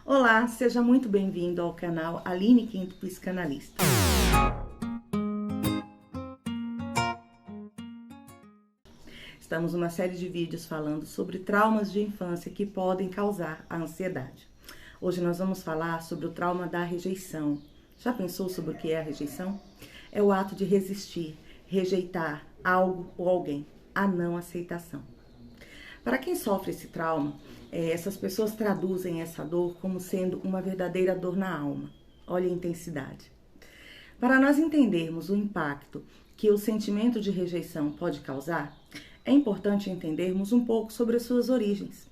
Olá, seja muito bem-vindo ao canal Aline Quinto Psicanalista. Estamos numa série de vídeos falando sobre traumas de infância que podem causar a ansiedade. Hoje nós vamos falar sobre o trauma da rejeição. Já pensou sobre o que é a rejeição? É o ato de resistir, rejeitar algo ou alguém, a não aceitação. Para quem sofre esse trauma, essas pessoas traduzem essa dor como sendo uma verdadeira dor na alma. Olha a intensidade. Para nós entendermos o impacto que o sentimento de rejeição pode causar, é importante entendermos um pouco sobre as suas origens.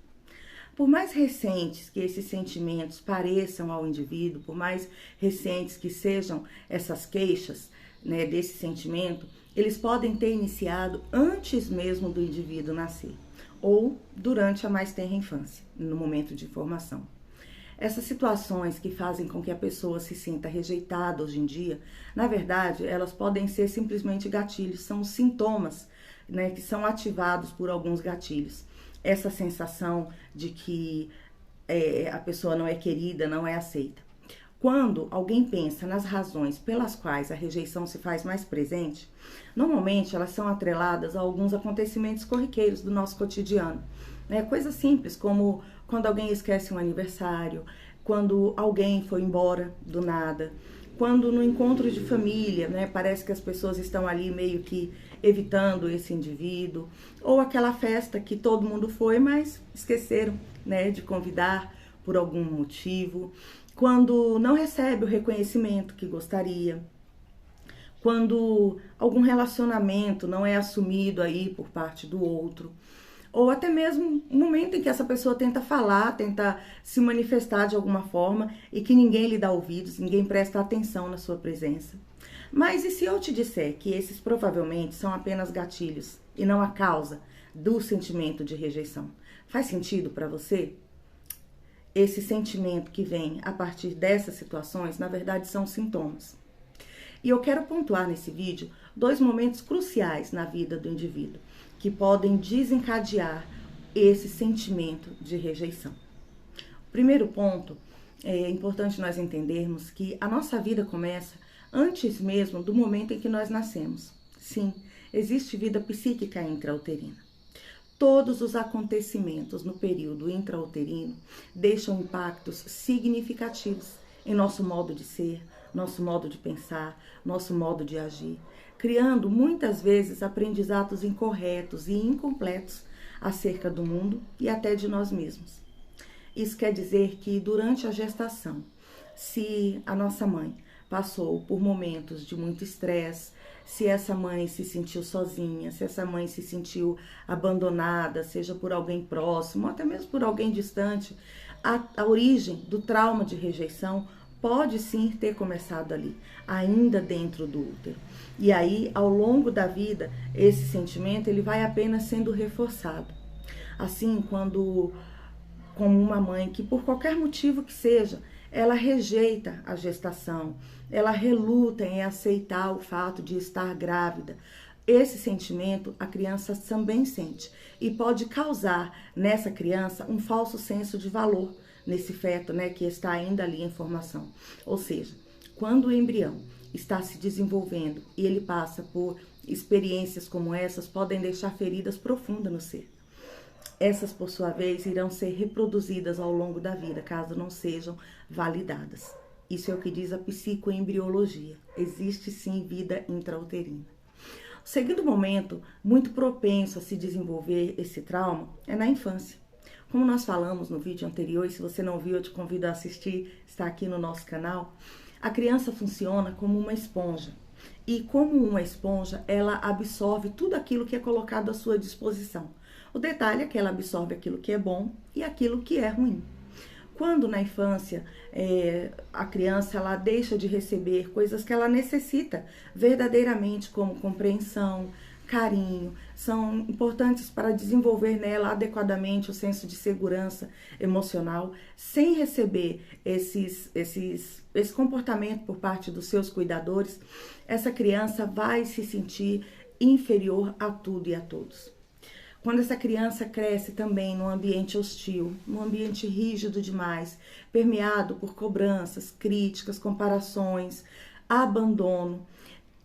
Por mais recentes que esses sentimentos pareçam ao indivíduo, por mais recentes que sejam essas queixas, desse sentimento, eles podem ter iniciado antes mesmo do indivíduo nascer, ou durante a mais tenra infância, no momento de formação. Essas situações que fazem com que a pessoa se sinta rejeitada hoje em dia, na verdade, elas podem ser simplesmente gatilhos, são sintomas, que são ativados por alguns gatilhos. Essa sensação de que a pessoa não é querida, não é aceita. Quando alguém pensa nas razões pelas quais a rejeição se faz mais presente, normalmente elas são atreladas a alguns acontecimentos corriqueiros do nosso cotidiano. Coisas simples, como quando alguém esquece um aniversário, quando alguém foi embora do nada, quando no encontro de família, parece que as pessoas estão ali meio que evitando esse indivíduo, ou aquela festa que todo mundo foi, mas esqueceram, de convidar por algum motivo, quando não recebe o reconhecimento que gostaria, quando algum relacionamento não é assumido aí por parte do outro, ou até mesmo o momento em que essa pessoa tenta falar, tenta se manifestar de alguma forma e que ninguém lhe dá ouvidos, ninguém presta atenção na sua presença. Mas e se eu te disser que esses provavelmente são apenas gatilhos e não a causa do sentimento de rejeição? Faz sentido para você? Esse sentimento que vem a partir dessas situações, na verdade, são sintomas. E eu quero pontuar nesse vídeo 2 momentos cruciais na vida do indivíduo, que podem desencadear esse sentimento de rejeição. O primeiro ponto, é importante nós entendermos que a nossa vida começa antes mesmo do momento em que nós nascemos. Sim, existe vida psíquica intrauterina. Todos os acontecimentos no período intrauterino deixam impactos significativos em nosso modo de ser, nosso modo de pensar, nosso modo de agir, criando muitas vezes aprendizados incorretos e incompletos acerca do mundo e até de nós mesmos. Isso quer dizer que durante a gestação, se a nossa mãe passou por momentos de muito estresse, se essa mãe se sentiu sozinha, se essa mãe se sentiu abandonada, seja por alguém próximo, ou até mesmo por alguém distante, a origem do trauma de rejeição pode sim ter começado ali, ainda dentro do útero. E aí, ao longo da vida, esse sentimento ele vai apenas sendo reforçado. Assim, como uma mãe que por qualquer motivo que seja, ela rejeita a gestação, ela reluta em aceitar o fato de estar grávida. Esse sentimento a criança também sente e pode causar nessa criança um falso senso de valor nesse feto, que está ainda ali em formação. Ou seja, quando o embrião está se desenvolvendo e ele passa por experiências como essas, podem deixar feridas profundas no ser. Essas, por sua vez, irão ser reproduzidas ao longo da vida, caso não sejam validadas. Isso é o que diz a psicoembriologia. Existe sim vida intrauterina. O segundo momento muito propenso a se desenvolver esse trauma é na infância. Como nós falamos no vídeo anterior, e se você não viu, eu te convido a assistir, está aqui no nosso canal. A criança funciona como uma esponja. E como uma esponja, ela absorve tudo aquilo que é colocado à sua disposição. O detalhe é que ela absorve aquilo que é bom e aquilo que é ruim. Quando na infância a criança ela deixa de receber coisas que ela necessita verdadeiramente, como compreensão, carinho, são importantes para desenvolver nela adequadamente o senso de segurança emocional, sem receber esse comportamento por parte dos seus cuidadores, essa criança vai se sentir inferior a tudo e a todos. Quando essa criança cresce também num ambiente hostil, num ambiente rígido demais, permeado por cobranças, críticas, comparações, abandono,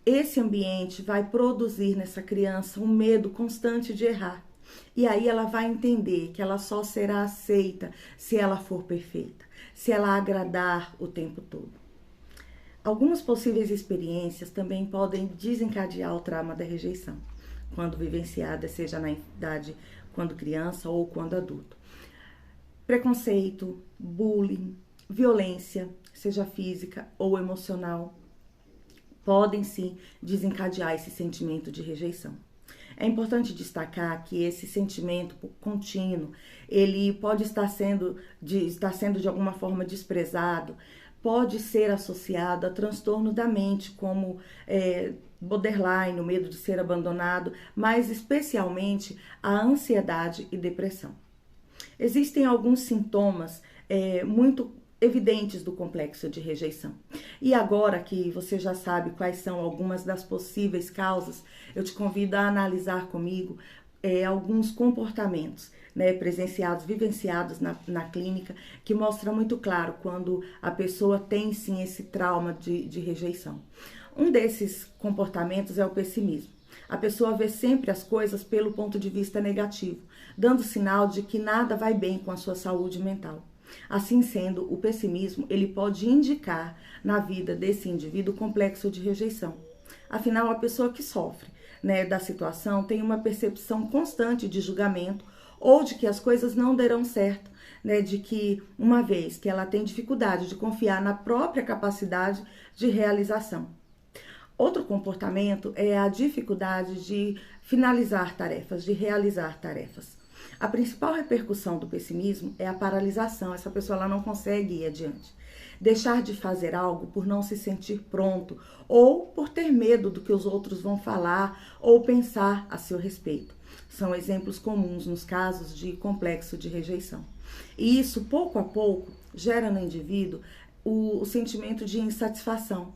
esse ambiente vai produzir nessa criança um medo constante de errar. E aí ela vai entender que ela só será aceita se ela for perfeita, se ela agradar o tempo todo. Algumas possíveis experiências também podem desencadear o trauma da rejeição, quando vivenciada, seja na idade quando criança ou quando adulto. Preconceito, bullying, violência, seja física ou emocional, podem sim desencadear esse sentimento de rejeição. É importante destacar que esse sentimento contínuo, ele pode estar sendo de alguma forma desprezado, pode ser associado a transtorno da mente, como borderline, o medo de ser abandonado, mas especialmente a ansiedade e depressão. Existem alguns sintomas muito evidentes do complexo de rejeição. E agora que você já sabe quais são algumas das possíveis causas, eu te convido a analisar comigo alguns comportamentos, presenciados, vivenciados na clínica, que mostra muito claro quando a pessoa tem sim esse trauma de rejeição. Um desses comportamentos é o pessimismo. A pessoa vê sempre as coisas pelo ponto de vista negativo, dando sinal de que nada vai bem com a sua saúde mental. Assim sendo, o pessimismo ele pode indicar na vida desse indivíduo complexo de rejeição. Afinal, a pessoa que sofre da situação tem uma percepção constante de julgamento ou de que as coisas não darão certo, de que uma vez que ela tem dificuldade de confiar na própria capacidade de realização. Outro comportamento é a dificuldade de finalizar tarefas, de realizar tarefas. A principal repercussão do pessimismo é a paralisação. Essa pessoa ela não consegue ir adiante. Deixar de fazer algo por não se sentir pronto ou por ter medo do que os outros vão falar ou pensar a seu respeito. São exemplos comuns nos casos de complexo de rejeição. E isso, pouco a pouco, gera no indivíduo o sentimento de insatisfação.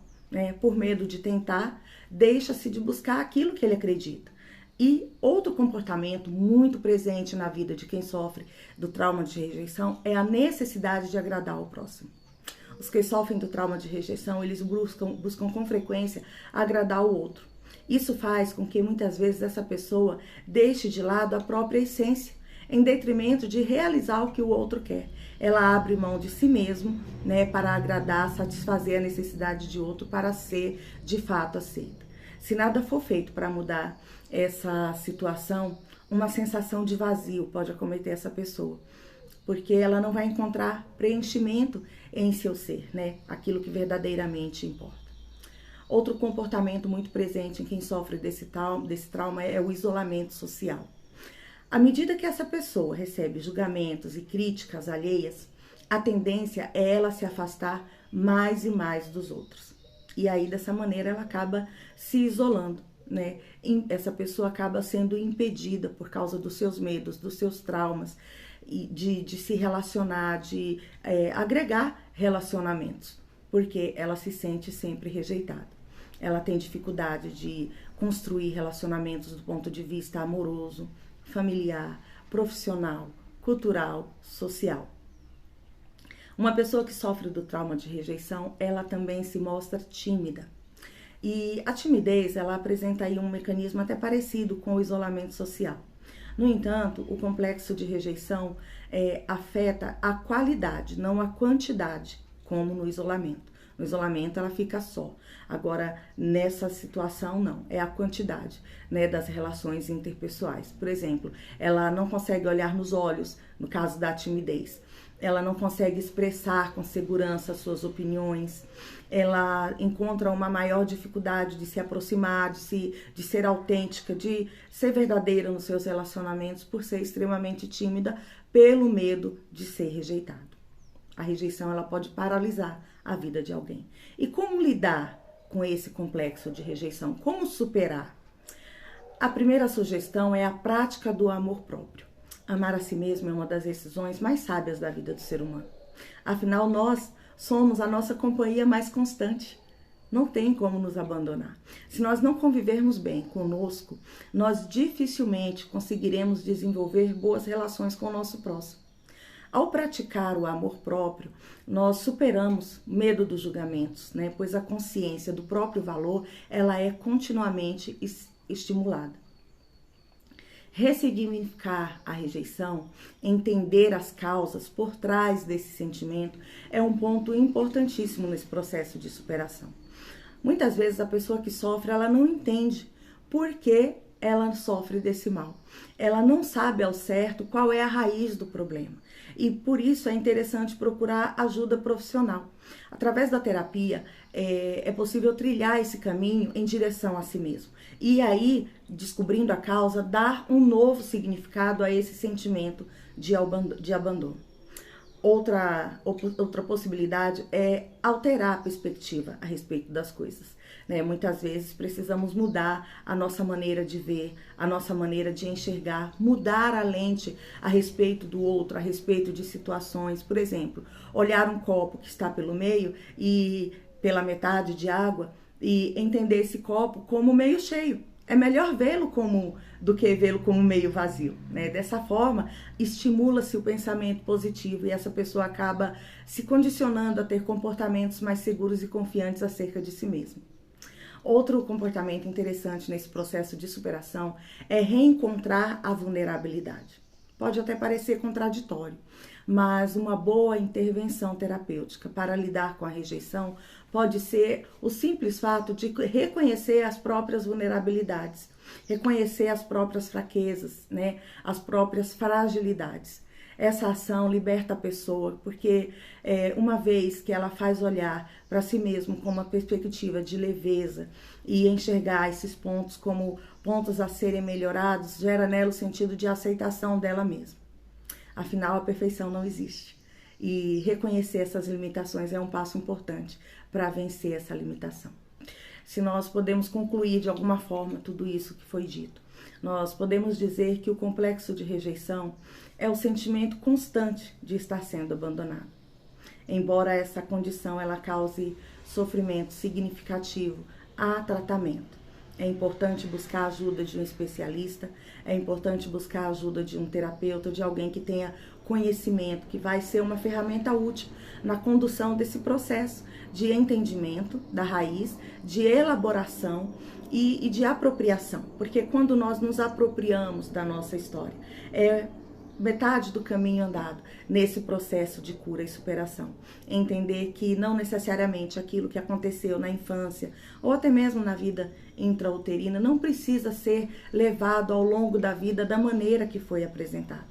Por medo de tentar, deixa-se de buscar aquilo que ele acredita. E outro comportamento muito presente na vida de quem sofre do trauma de rejeição é a necessidade de agradar o próximo. Os que sofrem do trauma de rejeição, eles buscam com frequência agradar o outro. Isso faz com que muitas vezes essa pessoa deixe de lado a própria essência, em detrimento de realizar o que o outro quer. Ela abre mão de si mesmo, para agradar, satisfazer a necessidade de outro, para ser de fato aceita. Se nada for feito para mudar essa situação, uma sensação de vazio pode acometer essa pessoa, porque ela não vai encontrar preenchimento em seu ser, aquilo que verdadeiramente importa. Outro comportamento muito presente em quem sofre desse trauma é o isolamento social. À medida que essa pessoa recebe julgamentos e críticas alheias, a tendência é ela se afastar mais e mais dos outros. E aí, dessa maneira, ela acaba se isolando, Essa pessoa acaba sendo impedida por causa dos seus medos, dos seus traumas, de se relacionar, de agregar relacionamentos, porque ela se sente sempre rejeitada. Ela tem dificuldade de construir relacionamentos do ponto de vista amoroso, familiar, profissional, cultural, social. Uma pessoa que sofre do trauma de rejeição, ela também se mostra tímida. E a timidez, ela apresenta aí um mecanismo até parecido com o isolamento social. No entanto, o complexo de rejeição afeta a qualidade, não a quantidade, como no isolamento. No isolamento, ela fica só. Agora, nessa situação, não. É a quantidade, das relações interpessoais. Por exemplo, ela não consegue olhar nos olhos, no caso da timidez. Ela não consegue expressar com segurança suas opiniões. Ela encontra uma maior dificuldade de se aproximar, de ser autêntica, de ser verdadeira nos seus relacionamentos, por ser extremamente tímida, pelo medo de ser rejeitado. A rejeição ela pode paralisar a vida de alguém. E como lidar com esse complexo de rejeição? Como superar? A primeira sugestão é a prática do amor próprio. Amar a si mesmo é uma das decisões mais sábias da vida do ser humano. Afinal, nós somos a nossa companhia mais constante. não tem como nos abandonar. Se nós não convivermos bem conosco, nós dificilmente conseguiremos desenvolver boas relações com o nosso próximo. Ao praticar o amor próprio, nós superamos o medo dos julgamentos, né? Pois a consciência do próprio valor, ela é continuamente estimulada. Ressignificar a rejeição, entender as causas por trás desse sentimento, é um ponto importantíssimo nesse processo de superação. Muitas vezes a pessoa que sofre, ela não entende por que ela sofre desse mal. Ela não sabe ao certo qual é a raiz do problema. E por isso é interessante procurar ajuda profissional. Através da terapia, é possível trilhar esse caminho em direção a si mesmo. E aí, descobrindo a causa, dar um novo significado a esse sentimento de abandono. Outra possibilidade é alterar a perspectiva a respeito das coisas. Né? Muitas vezes precisamos mudar a nossa maneira de ver, a nossa maneira de enxergar, mudar a lente a respeito do outro, a respeito de situações. Por exemplo, olhar um copo que está pelo meio e pela metade de água e entender esse copo como meio cheio. É melhor vê-lo do que vê-lo como meio vazio, né? Dessa forma, estimula-se o pensamento positivo e essa pessoa acaba se condicionando a ter comportamentos mais seguros e confiantes acerca de si mesma. Outro comportamento interessante nesse processo de superação é reencontrar a vulnerabilidade. Pode até parecer contraditório, mas uma boa intervenção terapêutica para lidar com a rejeição pode ser o simples fato de reconhecer as próprias vulnerabilidades, reconhecer as próprias fraquezas, né? As próprias fragilidades. Essa ação liberta a pessoa, porque uma vez que ela faz olhar para si mesmo com uma perspectiva de leveza e enxergar esses pontos como pontos a serem melhorados, gera nela o sentido de aceitação dela mesma. Afinal, a perfeição não existe. E reconhecer essas limitações é um passo importante para vencer essa limitação. Se nós podemos concluir de alguma forma tudo isso que foi dito, nós podemos dizer que o complexo de rejeição é o sentimento constante de estar sendo abandonado. Embora essa condição ela cause sofrimento significativo, há tratamento. É importante buscar a ajuda de um especialista, é importante buscar a ajuda de um terapeuta, de alguém que tenha conhecimento, que vai ser uma ferramenta útil na condução desse processo de entendimento da raiz, de elaboração e de apropriação. Porque quando nós nos apropriamos da nossa história, é metade do caminho andado nesse processo de cura e superação. Entender que não necessariamente aquilo que aconteceu na infância ou até mesmo na vida intrauterina não precisa ser levado ao longo da vida da maneira que foi apresentado.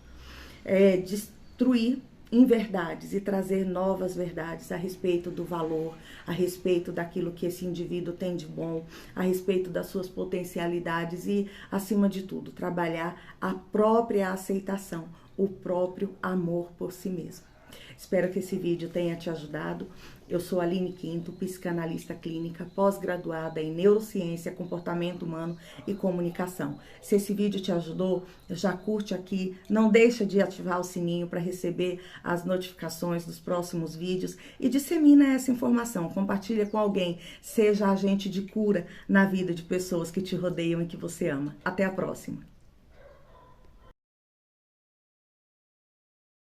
Destruir inverdades e trazer novas verdades a respeito do valor, a respeito daquilo que esse indivíduo tem de bom, a respeito das suas potencialidades e, acima de tudo, trabalhar a própria aceitação, o próprio amor por si mesmo. Espero que esse vídeo tenha te ajudado. Eu sou Aline Quinto, psicanalista clínica, pós-graduada em neurociência, comportamento humano e comunicação. Se esse vídeo te ajudou, já curte aqui, não deixa de ativar o sininho para receber as notificações dos próximos vídeos e dissemina essa informação, compartilha com alguém, seja agente de cura na vida de pessoas que te rodeiam e que você ama. Até a próxima!